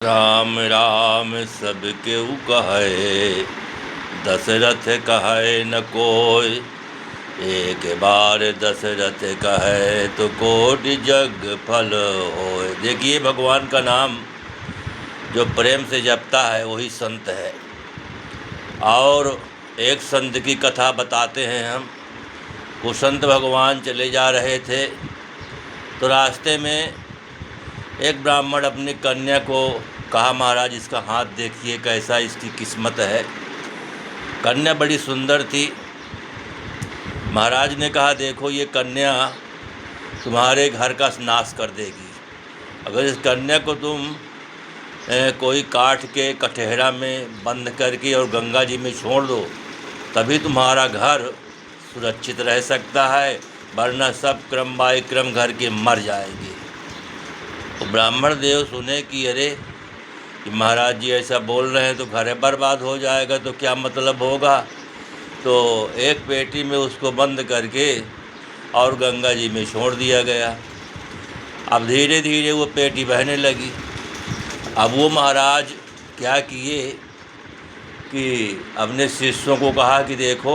राम राम सब केहू कहे, दशरथ कहे न कोय। एक बार दशरथ कहे तो कोटि जग फल होय। देखिए, भगवान का नाम जो प्रेम से जपता है वही संत है। और एक संत की कथा बताते हैं हम। वो संत भगवान चले जा रहे थे तो रास्ते में एक ब्राह्मण अपनी कन्या को कहा, महाराज इसका हाथ देखिए कैसा इसकी किस्मत है। कन्या बड़ी सुंदर थी। महाराज ने कहा, देखो ये कन्या तुम्हारे घर का नाश कर देगी। अगर इस कन्या को तुम कोई काठ के कटहरा में बंद करके और गंगा जी में छोड़ दो तभी तुम्हारा घर सुरक्षित रह सकता है, वरना सब क्रम बाय क्रम घर के मर जाएंगे। तो ब्राह्मण देव सुने कि अरे कि महाराज जी ऐसा बोल रहे हैं तो घर बर्बाद हो जाएगा, तो क्या मतलब होगा। तो एक पेटी में उसको बंद करके और गंगा जी में छोड़ दिया गया। अब धीरे धीरे वो पेटी बहने लगी। अब वो महाराज क्या किए कि अपने शिष्यों को कहा कि देखो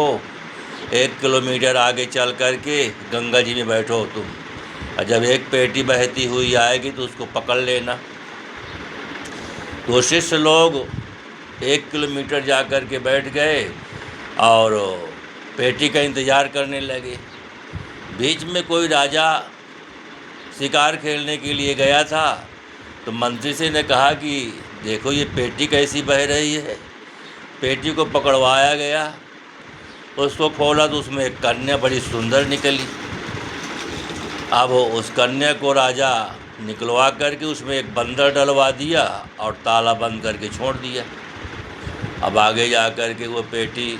1 किलोमीटर आगे चल करके गंगा जी में बैठो तुम, और जब एक पेटी बहती हुई आएगी तो उसको पकड़ लेना। तो शिष्य लोग 1 किलोमीटर जा कर के बैठ गए और पेटी का इंतज़ार करने लगे। बीच में कोई राजा शिकार खेलने के लिए गया था, तो मंत्री से ने कहा कि देखो ये पेटी कैसी बह रही है। पेटी को पकड़वाया गया, उसको खोला तो उसमें एक कन्या बड़ी सुंदर निकली। अब उस कन्या को राजा निकलवा करके उसमें एक बंदर डलवा दिया और ताला बंद करके छोड़ दिया। अब आगे जा कर के वो पेटी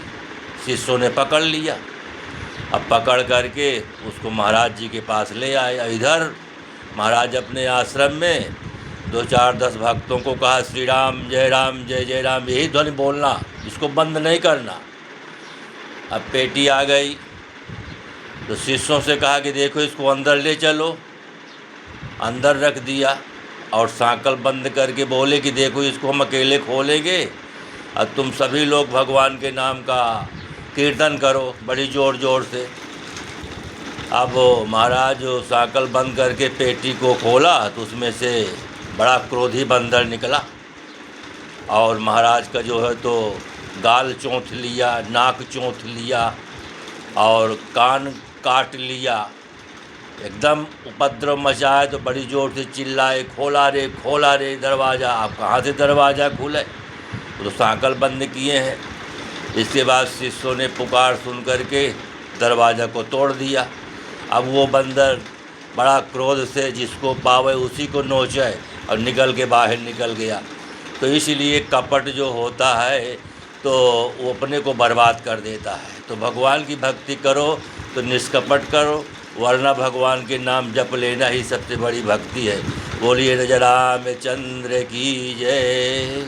शिष्यों ने पकड़ लिया। अब पकड़ करके उसको महाराज जी के पास ले आए। इधर महाराज अपने आश्रम में 2-4-10 भक्तों को कहा, श्री राम जय राम यही ध्वनि बोलना, इसको बंद नहीं करना। अब पेटी आ गई तो शिष्यों से कहा कि देखो इसको अंदर ले चलो। अंदर रख दिया और सांकल बंद करके बोले कि देखो इसको हम अकेले खोलेंगे और तुम सभी लोग भगवान के नाम का कीर्तन करो बड़ी ज़ोर ज़ोर से। अब महाराज सांकल बंद करके पेटी को खोला तो उसमें से बड़ा क्रोधी बंदर निकला और महाराज का जो है तो गाल चोंथ लिया, नाक चोंथ लिया और कान काट लिया। एकदम उपद्रव मचाया तो बड़ी ज़ोर से चिल्लाए, खोला रे दरवाज़ा। आप कहाँ से दरवाज़ा खुले, तो सांकल बंद किए हैं। इसके बाद शिष्यों ने पुकार सुन करके दरवाज़ा को तोड़ दिया। अब वो बंदर बड़ा क्रोध से जिसको पावे उसी को नोचे और निकल के बाहर निकल गया। तो इसलिए कपट जो होता है तो वो अपने को बर्बाद कर देता है। तो भगवान की भक्ति करो तो निष्कपट करो, वरना भगवान के नाम जप लेना ही सबसे बड़ी भक्ति है। बोलिए राम चंद्र की जय।